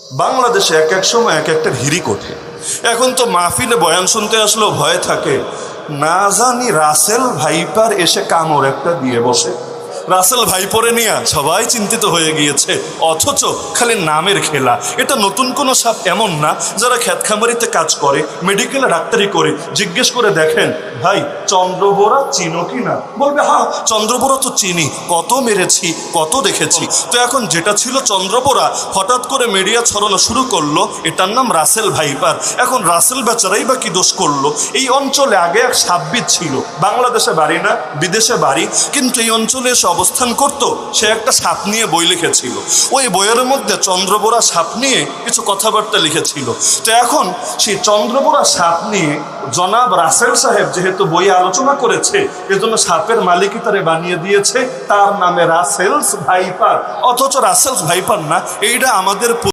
বাংলাদেশে এক এক সময় এক একটা হিরিক ওঠে। এখন তো মাহফিলে বয়ান শুনতে আসলেও ভয় থাকে, না জানি রাসেল ভাইপার এসে কামড় একটা দিয়ে বসে। রাসেল ভাইপরে নিয়ে সবাই চিন্তিত হয়ে গিয়েছে, অথচ খালি নামের খেলা। এটা নতুন কোনো সাপ এমন না। যারা খ্যাতখামারিতে কাজ করে, মেডিকেলে ডাক্তারি করে, জিজ্ঞেস করে দেখেন, ভাই চন্দ্রবোরা চিনো কি না? বলবে হ্যাঁ চন্দ্রবোরা তো চিনি, কত মেরেছি, কত দেখেছি। তো এখন যেটা ছিল চন্দ্রবোরা হঠাৎ করে মিডিয়া ছড়ানো শুরু করলো, এটার নাম রাসেল ভাইপার। এখন রাসেল বেচারাই বা কি দোষ করলো? এই অঞ্চলে আগে এক সাপবিদ ছিল, বাংলাদেশে বাড়ি না, বিদেশে বাড়ি, কিন্তু এই অঞ্চলে এসে অবস্থান করত। সে একটা সাপ নিয়ে বই লিখেছিল। ওই বইয়ের মধ্যে চন্দ্রবোরা সাপ নিয়ে কিছু কথাবার্তা লিখেছিল। তো এখন সেই চন্দ্রবোরা সাপ নিয়ে জনাব রাসেল সাহেব যেহেতু বইয়ে আলোচনা করেছে, এজন্য সাপের মালিকই তারে বানিয়ে দিয়েছে, তার নামে রাসেলস ভাইপার। অথচ রাসেলস ভাইপার না, এইটা আমাদের